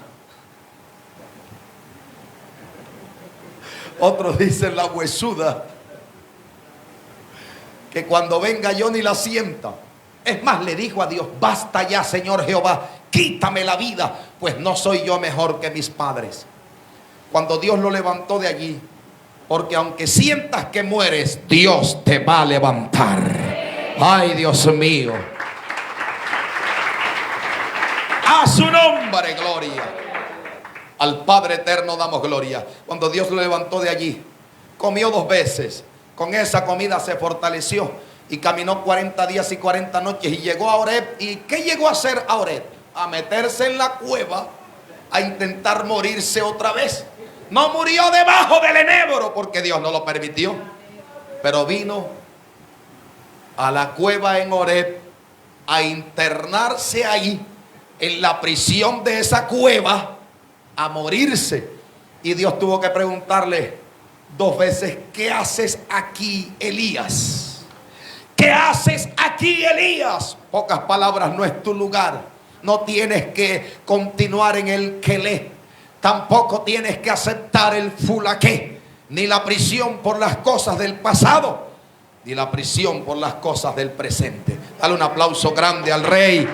Speaker 1: otros dicen la huesuda, que cuando venga yo ni la sienta. Es más, le dijo a Dios: basta ya, Señor Jehová, quítame la vida, pues no soy yo mejor que mis padres. Cuando Dios lo levantó de allí, porque aunque sientas que mueres, Dios te va a levantar. Ay, Dios mío, a su nombre gloria. Al Padre eterno damos gloria. Cuando Dios lo levantó de allí, comió 2 veces. Con esa comida se fortaleció y caminó 40 días y 40 noches y llegó a Horeb. ¿Y qué llegó a hacer a Horeb? A meterse en la cueva, a intentar morirse otra vez. No murió debajo del enebro porque Dios no lo permitió, pero vino a la cueva en Horeb a internarse ahí en la prisión de esa cueva, a morirse. Y Dios tuvo que preguntarle 2 veces: ¿qué haces aquí, Elías? ¿Qué haces aquí, Elías? Pocas palabras, no es tu lugar. No tienes que continuar en el quelé. Tampoco tienes que aceptar el fulaqué, ni la prisión por las cosas del pasado, ni la prisión por las cosas del presente. Dale un aplauso grande al Rey.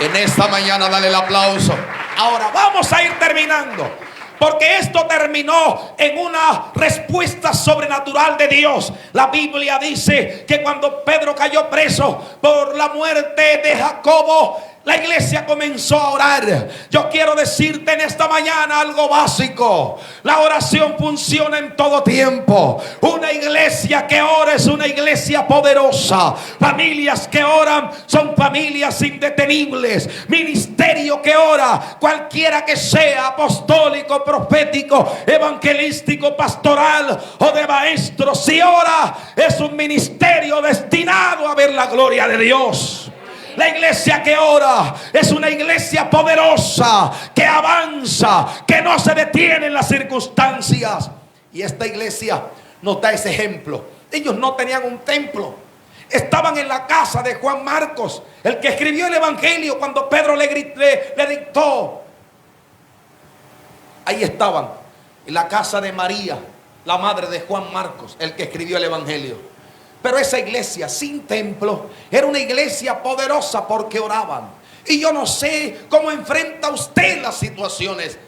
Speaker 1: En esta mañana dale el aplauso. Ahora vamos a ir terminando, porque esto terminó en una respuesta sobrenatural de Dios. La Biblia dice que cuando Pedro cayó preso por la muerte de Jacobo, la iglesia comenzó a orar. Yo quiero decirte en esta mañana algo básico: la oración funciona en todo tiempo. Una iglesia que ora es una iglesia poderosa. Familias que oran son familias indetenibles. Ministerio que ora, cualquiera que sea, apostólico, profético, evangelístico, pastoral o de maestro, si ora, es un ministerio destinado a ver la gloria de Dios. La iglesia que ora es una iglesia poderosa, que avanza, que no se detiene en las circunstancias. Y esta iglesia nos da ese ejemplo. Ellos no tenían un templo. Estaban en la casa de Juan Marcos, el que escribió el evangelio cuando Pedro le dictó. Ahí estaban, en la casa de María, la madre de Juan Marcos, el que escribió el evangelio. Pero esa iglesia sin templo era una iglesia poderosa porque oraban. Y yo no sé cómo enfrenta usted las situaciones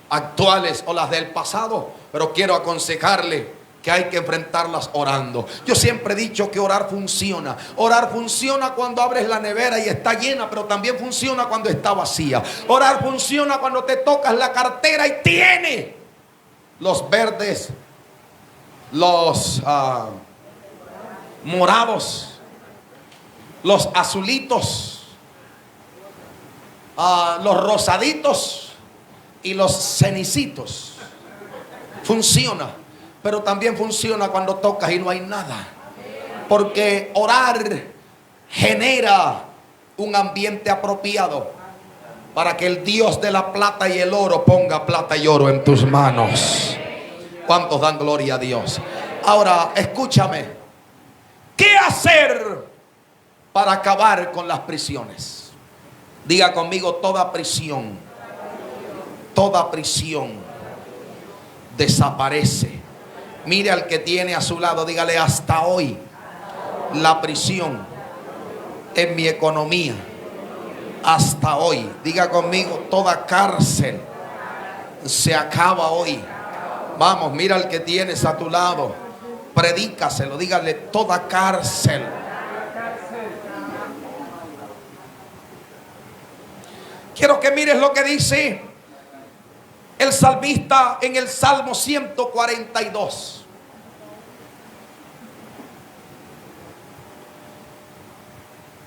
Speaker 1: actuales o las del pasado, pero quiero aconsejarle que hay que enfrentarlas orando. Yo siempre he dicho que orar funciona. Orar funciona cuando abres la nevera y está llena, pero también funciona cuando está vacía. Orar funciona cuando te tocas la cartera y tiene los verdes, los morados, los azulitos, los rosaditos y los cenicitos. Funciona, pero también funciona cuando tocas y no hay nada, porque orar genera un ambiente apropiado para que el Dios de la plata y el oro ponga plata y oro en tus manos. ¿Cuántos dan gloria a Dios? Ahora escúchame, ¿qué hacer para acabar con las prisiones? Diga conmigo: toda prisión desaparece. Mire al que tiene a su lado, dígale: hasta hoy la prisión en mi economía hasta hoy. Diga conmigo, toda cárcel se acaba hoy. Vamos, mira al que tienes a tu lado, predícaselo, dígale, toda cárcel. Quiero que mires lo que dice el salmista en el Salmo 142.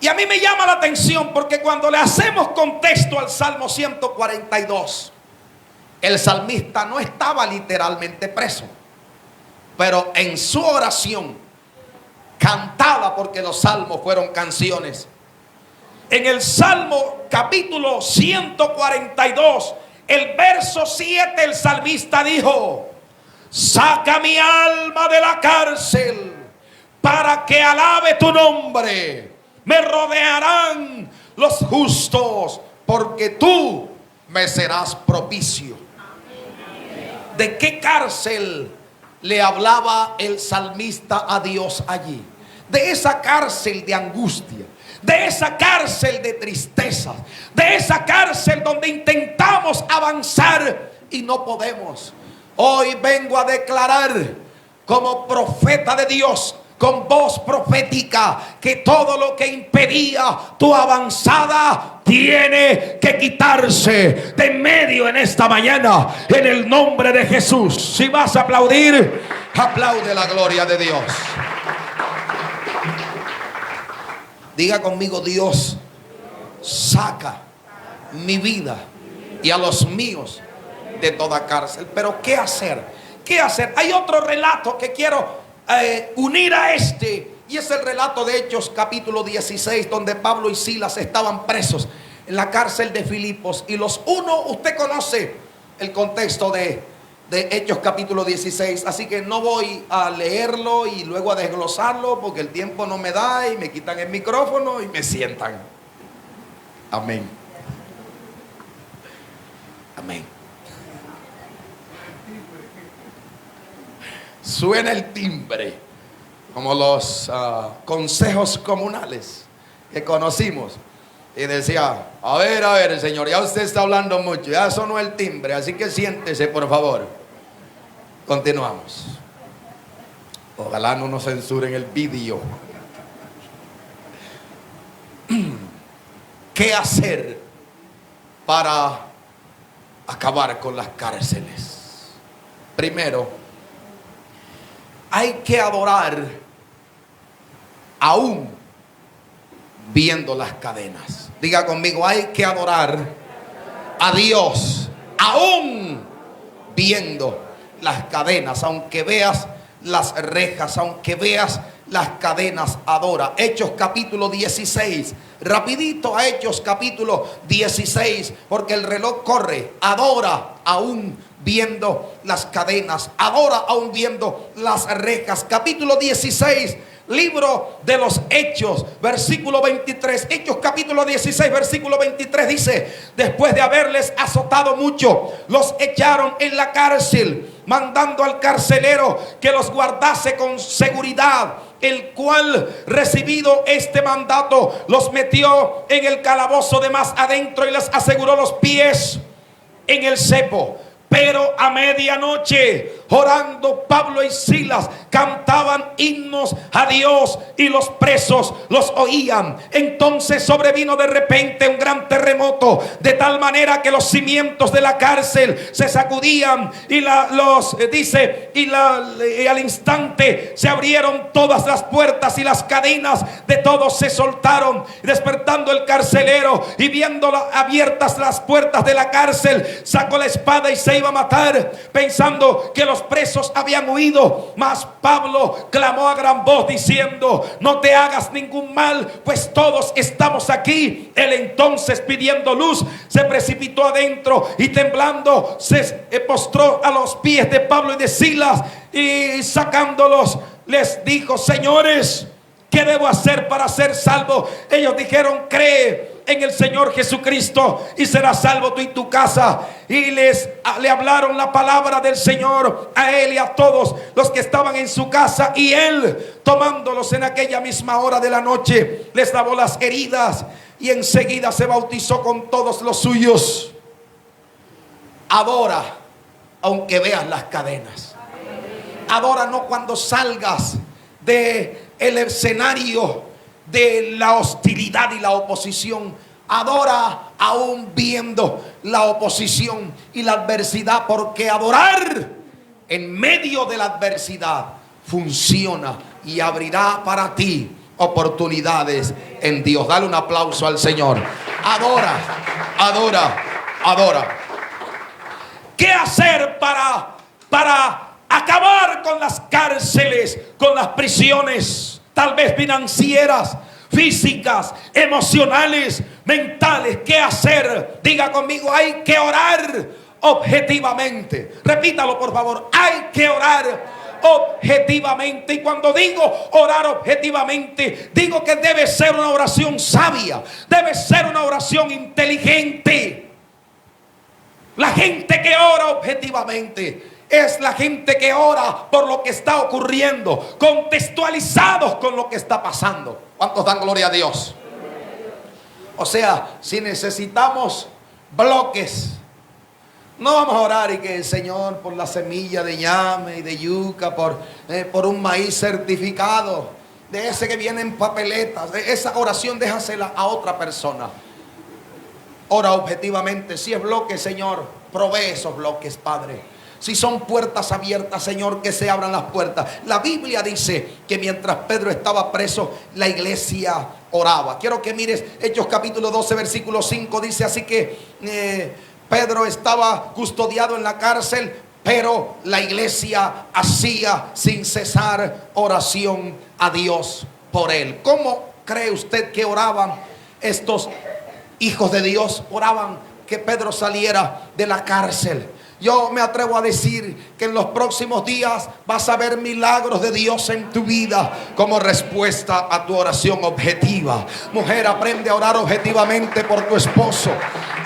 Speaker 1: Y a mí me llama la atención porque cuando le hacemos contexto al Salmo 142, el salmista no estaba literalmente preso, pero en su oración cantaba, porque los salmos fueron canciones. En el Salmo capítulo 142, el verso 7, el salmista dijo: saca mi alma de la cárcel para que alabe tu nombre. Me rodearán los justos porque tú me serás propicio. ¿De qué cárcel le hablaba el salmista a Dios allí? De esa cárcel de angustia, de esa cárcel de tristeza, de esa cárcel donde intentamos avanzar y no podemos. Hoy vengo a declarar como profeta de Dios, con voz profética, que todo lo que impedía tu avanzada tiene que quitarse de en medio en esta mañana, en el nombre de Jesús. Si vas a aplaudir, aplaude la gloria de Dios. Diga conmigo, Dios, saca mi vida y a los míos de toda cárcel. Pero ¿qué hacer? ¿Qué hacer? Hay otro relato que quiero unir a este, y es el relato de Hechos capítulo 16, donde Pablo y Silas estaban presos en la cárcel de Filipos. Y usted conoce el contexto de Hechos capítulo 16, así que no voy a leerlo y luego a desglosarlo, porque el tiempo no me da y me quitan el micrófono y me sientan. Amén. Amén. Suena el timbre, como los consejos comunales que conocimos. Y decía, a ver, señor, ya usted está hablando mucho, ya sonó el timbre, así que siéntese, por favor. Continuamos. Ojalá no nos censuren el vídeo. ¿Qué hacer para acabar con las cárceles? Primero, hay que adorar aún viendo las cadenas. Diga conmigo, hay que adorar a Dios aún viendo las cadenas. Aunque veas las rejas, aunque veas las cadenas, adora. Hechos capítulo 16, rapidito a Hechos capítulo 16, porque el reloj corre. Adora aún viendo las cadenas, adora aún viendo las rejas. Capítulo 16, libro de los Hechos, versículo 23. Hechos capítulo 16, versículo 23 dice: después de haberles azotado mucho, los echaron en la cárcel, mandando al carcelero que los guardase con seguridad, el cual, recibido este mandato, los metió en el calabozo de más adentro y les aseguró los pies en el cepo. Pero a medianoche, orando, Pablo y Silas cantaban himnos a Dios y los presos los oían. Entonces sobrevino de repente un gran terremoto, de tal manera que los cimientos de la cárcel se sacudían y al instante se abrieron todas las puertas y las cadenas de todos se soltaron. Despertando el carcelero y viendo abiertas las puertas de la cárcel, sacó la espada y se iba a matar, pensando que los presos habían huido. Mas Pablo clamó a gran voz diciendo: no te hagas ningún mal, pues todos estamos aquí. Él entonces, pidiendo luz, se precipitó adentro y temblando se postró a los pies de Pablo y de Silas, y sacándolos les dijo: señores, ¿qué debo hacer para ser salvo? Ellos dijeron: cree
Speaker 2: en el Señor Jesucristo y serás salvo tú y tu casa. Y le hablaron la palabra del Señor a él y a todos los que estaban en su casa. Y él, tomándolos en aquella misma hora de la noche, les lavó las heridas y enseguida se bautizó con todos los suyos. Adora aunque veas las cadenas. Adora no cuando salgas del escenario de la hostilidad y la oposición. Adora aún viendo la oposición y la adversidad, porque adorar en medio de la adversidad funciona y abrirá para ti oportunidades en Dios. Dale un aplauso al Señor. Adora, adora, adora. ¿Qué hacer para acabar con las cárceles, con las prisiones, tal vez financieras, físicas, emocionales, mentales? ¿Qué hacer? Diga conmigo, hay que orar objetivamente. Repítalo, por favor, hay que orar objetivamente. Y cuando digo orar objetivamente, digo que debe ser una oración sabia, debe ser una oración inteligente. La gente que ora objetivamente es la gente que ora por lo que está ocurriendo, contextualizados con lo que está pasando. ¿Cuántos dan gloria a Dios? O sea, si necesitamos bloques, no vamos a orar y que el Señor por la semilla de ñame y de yuca, por un maíz certificado, de ese que viene en papeletas. Esa oración déjasela a otra persona. Ora objetivamente. Si es bloque, Señor, provee esos bloques, Padre. Si son puertas abiertas, Señor, que se abran las puertas. La Biblia dice que mientras Pedro estaba preso, la iglesia oraba. Quiero que mires Hechos capítulo 12, versículo 5. Dice así que Pedro estaba custodiado en la cárcel, pero la iglesia hacía sin cesar oración a Dios por él. ¿Cómo cree usted que oraban estos hijos de Dios? Oraban que Pedro saliera de la cárcel. Yo me atrevo a decir que en los próximos días vas a ver milagros de Dios en tu vida como respuesta a tu oración objetiva. Mujer, aprende a orar objetivamente por tu esposo.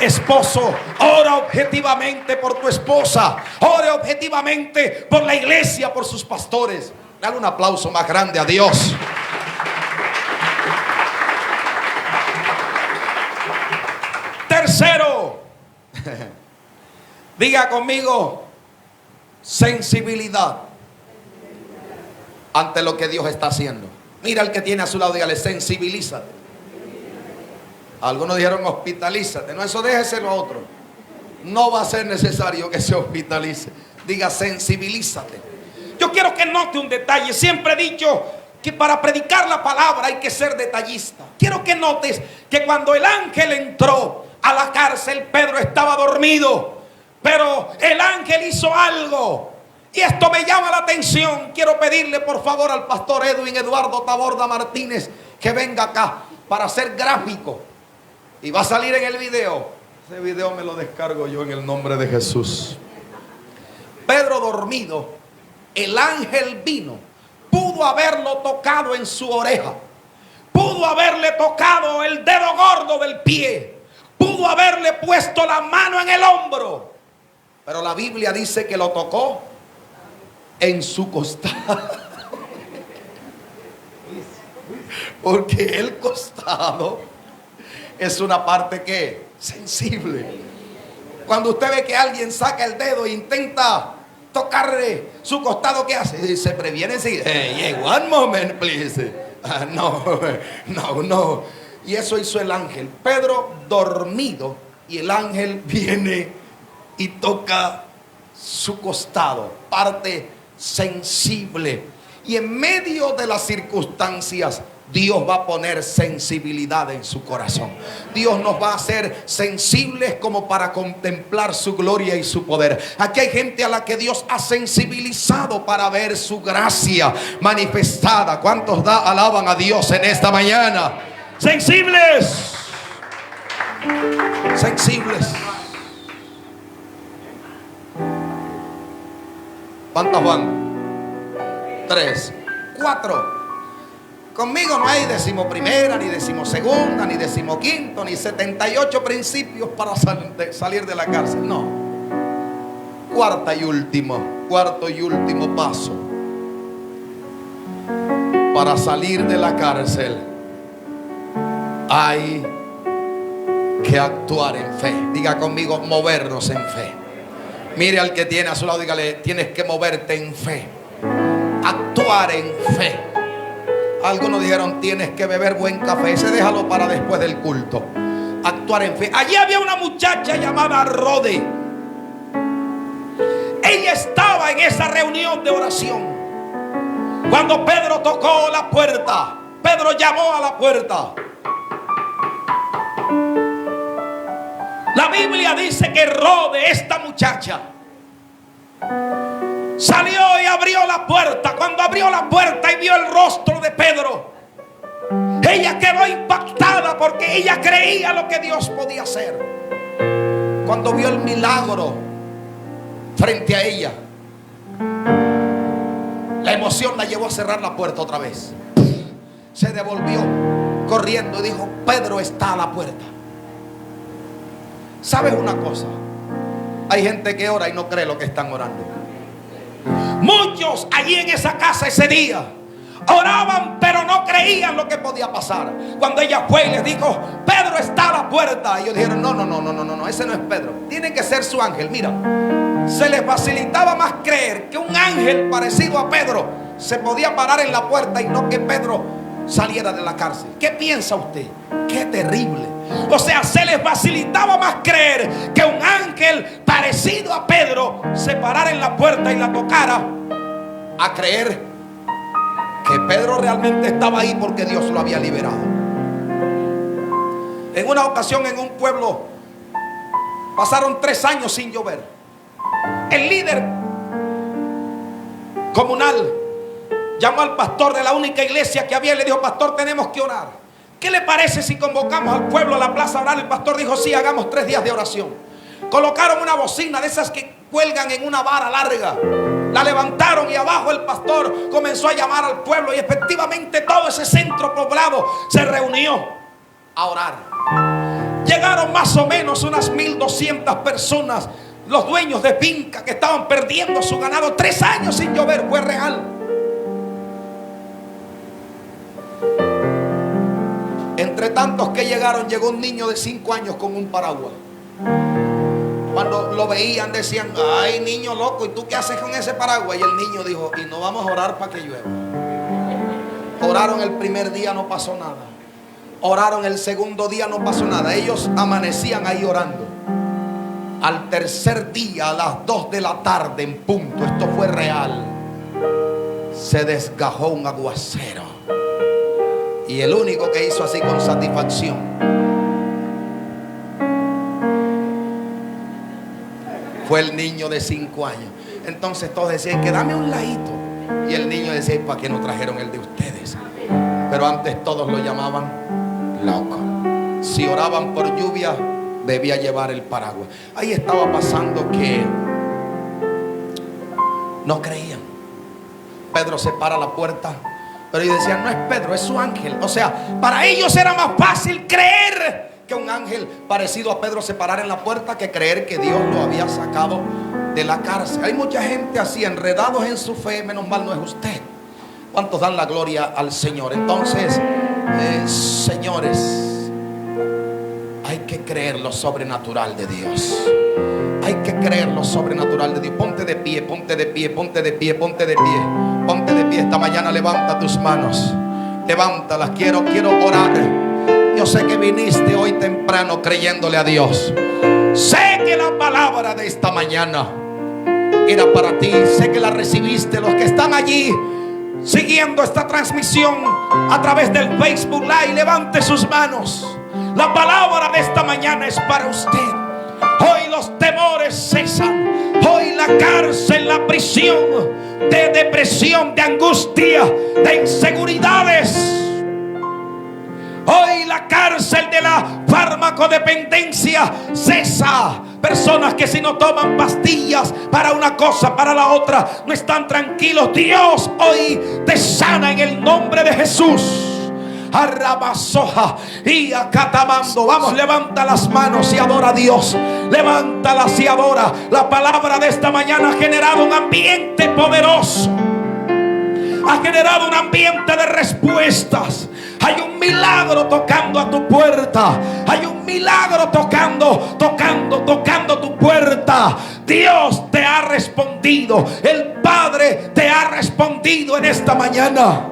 Speaker 2: Esposo, ora objetivamente por tu esposa. Ore objetivamente por la iglesia, por sus pastores. Dale un aplauso más grande a Dios. Tercero, diga conmigo, sensibilidad ante lo que Dios está haciendo. Mira al que tiene a su lado, dígale, sensibilízate. Algunos dijeron hospitalízate. No, eso déjeselo a otro. No va a ser necesario que se hospitalice. Diga, sensibilízate. Yo quiero que note un detalle. Siempre he dicho que para predicar la palabra hay que ser detallista. Quiero que notes que cuando el ángel entró a la cárcel, Pedro estaba dormido, pero el ángel hizo algo y esto me llama la atención. Quiero pedirle por favor al pastor Edwin Eduardo Taborda Martínez que venga acá para hacer gráfico y va a salir en el video. Ese video me lo descargo yo en el nombre de Jesús. Pedro dormido, el ángel vino, pudo haberlo tocado en su oreja, pudo haberle tocado el dedo gordo del pie, pudo haberle puesto la mano en el hombro, pero la Biblia dice que lo tocó en su costado. Porque el costado es una parte que sensible. Cuando usted ve que alguien saca el dedo e intenta tocarle su costado, ¿qué hace? Se previene y dice, hey, one moment, please. No. Y eso hizo el ángel. Pedro dormido y el ángel viene y toca su costado, parte sensible. Y en medio de las circunstancias, Dios va a poner sensibilidad en su corazón. Dios nos va a hacer sensibles como para contemplar su gloria y su poder. Aquí hay gente a la que Dios ha sensibilizado para ver su gracia manifestada. ¿Cuántos alaban a Dios en esta mañana? Sensibles. Sensibles. ¿Cuántos van? 3, 4.
Speaker 1: Conmigo no hay 11ª, ni 12ª, ni 15º, ni 78 principios para salir de la cárcel. No. Cuarto y último paso para salir de la cárcel. Hay que actuar en fe. Diga conmigo, movernos en fe. Mire al que tiene a su lado, dígale, tienes que moverte en fe. Actuar en fe. Algunos dijeron, tienes que beber buen café. Ese déjalo para después del culto. Actuar en fe. Allí había una muchacha llamada Rode. Ella estaba en esa reunión de oración. Cuando Pedro tocó la puerta, Pedro llamó a la puerta. La Biblia dice que Rode, esta muchacha, salió y abrió la puerta. Cuando abrió la puerta y vio el rostro de Pedro, ella quedó impactada porque ella creía lo que Dios podía hacer. Cuando vio el milagro frente a ella, la emoción la llevó a cerrar la puerta otra vez. Se devolvió corriendo y dijo, Pedro está a la puerta. ¿Sabes una cosa? Hay gente que ora y no cree lo que están orando. Muchos allí en esa casa ese día oraban, pero no creían lo que podía pasar. Cuando ella fue y les dijo, Pedro está a la puerta, ellos dijeron, no, ese no es Pedro, tiene que ser su ángel. Mira, se les facilitaba más creer que un ángel parecido a Pedro se podía parar en la puerta y no que Pedro saliera de la cárcel. ¿Qué piensa usted? Qué terrible. O sea, se les facilitaba más creer que un ángel parecido a Pedro se parara en la puerta y la tocara, a creer que Pedro realmente estaba ahí porque Dios lo había liberado. En una ocasión, en un pueblo, pasaron 3 años sin llover. El líder comunal llamó al pastor de la única iglesia que había y le dijo, pastor, tenemos que orar. ¿Qué le parece si convocamos al pueblo a la plaza a orar? El pastor dijo, sí, hagamos 3 días de oración. Colocaron una bocina de esas que cuelgan en una vara larga. La levantaron y abajo el pastor comenzó a llamar al pueblo. Y efectivamente todo ese centro poblado se reunió a orar. Llegaron más o menos unas 1200 personas. Los dueños de finca que estaban perdiendo su ganado. 3 años sin llover, fue real. Entre tantos que llegaron, llegó un niño de 5 años con un paraguas. Cuando lo veían decían, ay, niño loco, ¿y tú qué haces con ese paraguas? Y el niño dijo, y no vamos a orar para que llueva. Oraron el primer día, no pasó nada. Oraron el segundo día, no pasó nada. Ellos amanecían ahí orando. Al tercer día, a las 2 de la tarde en punto, esto fue real, se desgajó un aguacero. Y el único que hizo así con satisfacción fue el niño de 5 años. Entonces todos decían que dame un ladito. Y el niño decía, ¿para qué no trajeron el de ustedes? Pero antes todos lo llamaban loco. Si oraban por lluvia, debía llevar el paraguas. Ahí estaba pasando que no creían. Pedro se para la puerta, pero ellos decían, no es Pedro, es su ángel. O sea, para ellos era más fácil creer que un ángel parecido a Pedro se parara en la puerta que creer que Dios lo había sacado de la cárcel. Hay mucha gente así, enredados en su fe. Menos mal no es usted. ¿Cuántos dan la gloria al Señor? Entonces, señores, hay que creer lo sobrenatural de Dios. Hay que creer lo sobrenatural de Dios. Ponte de pie, ponte de pie, ponte de pie, ponte de pie. Ponte de pie esta mañana, levanta tus manos. Levántalas, quiero orar. Yo sé que viniste hoy temprano creyéndole a Dios. Sé que la palabra de esta mañana era para ti. Sé que la recibiste. Los que están allí siguiendo esta transmisión a través del Facebook Live, levante sus manos. La palabra de esta mañana es para usted. Hoy los temores cesan. Hoy la cárcel, la prisión de depresión, de angustia, de inseguridades. Hoy la cárcel de la farmacodependencia cesa.
Speaker 2: Personas que si no toman pastillas para una cosa, para la otra, no están tranquilos. Dios hoy te sana en el nombre de Jesús. Arrabasoja y acatamando. Vamos, levanta las manos y adora a Dios. Levántalas y adora. La palabra de esta mañana ha generado un ambiente poderoso. Ha generado un ambiente de respuestas. Hay un milagro tocando a tu puerta. Hay un milagro tocando tu puerta. Dios te ha respondido. El Padre te ha respondido en esta mañana.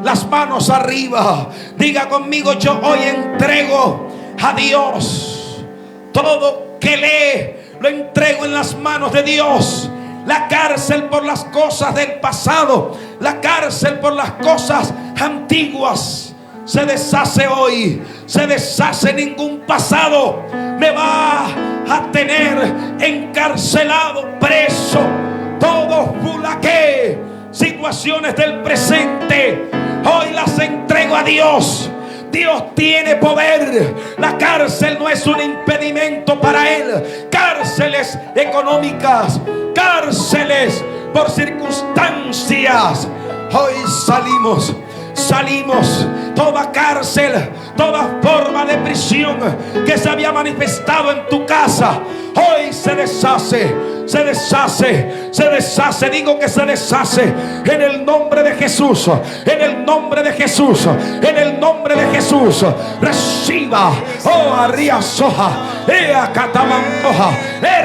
Speaker 2: Las manos arriba. Diga conmigo: yo hoy entrego a Dios todo que lee. Lo entrego en las manos de Dios. La cárcel por las cosas del pasado, la cárcel por las cosas antiguas, se deshace hoy. Se deshace. Ningún pasado me va a tener encarcelado, preso. Todo fulaqué, situaciones del presente, hoy las entrego a Dios. Dios tiene poder. La cárcel no es un impedimento para Él. Cárceles económicas, cárceles por circunstancias. Hoy salimos. Toda cárcel, toda forma de prisión que se había manifestado en tu casa, hoy se deshace. Digo que se deshace en el nombre de Jesús. En el nombre de Jesús. En el nombre de Jesús. Reciba. Oh, arriasoja. Ea catamandoja.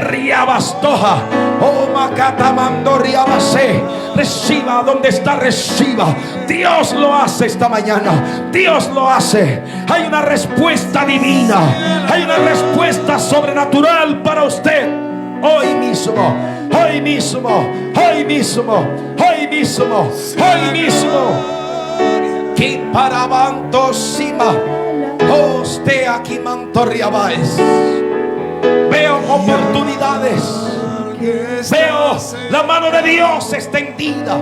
Speaker 2: Riabastoja. Oh, macatamando riabase. Reciba. ¿Dónde está? Reciba. Dios lo hace esta mañana. Dios lo hace. Hay una respuesta divina. Hay una respuesta sobrenatural para usted. Hoy mismo, hoy mismo, hoy mismo, hoy mismo, hoy mismo. Que para Bantosima, hoste aquí mantorriabáis. Veo oportunidades. Veo la mano de Dios extendida,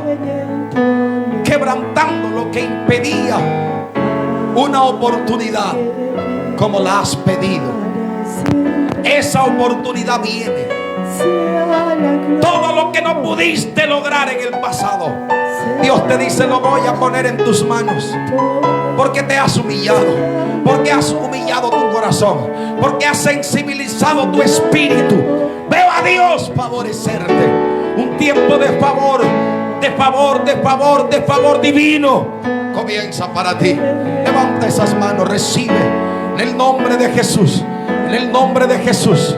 Speaker 2: quebrantando lo que impedía una oportunidad como la has pedido. Esa oportunidad viene. Todo lo que no pudiste lograr en el pasado, Dios te dice: lo voy a poner en tus manos. Porque te has humillado, porque has humillado tu corazón, porque has sensibilizado tu espíritu. Veo a Dios favorecerte. Un tiempo de favor divino comienza para ti. Levanta esas manos, recibe en el nombre de Jesús. En el nombre de Jesús.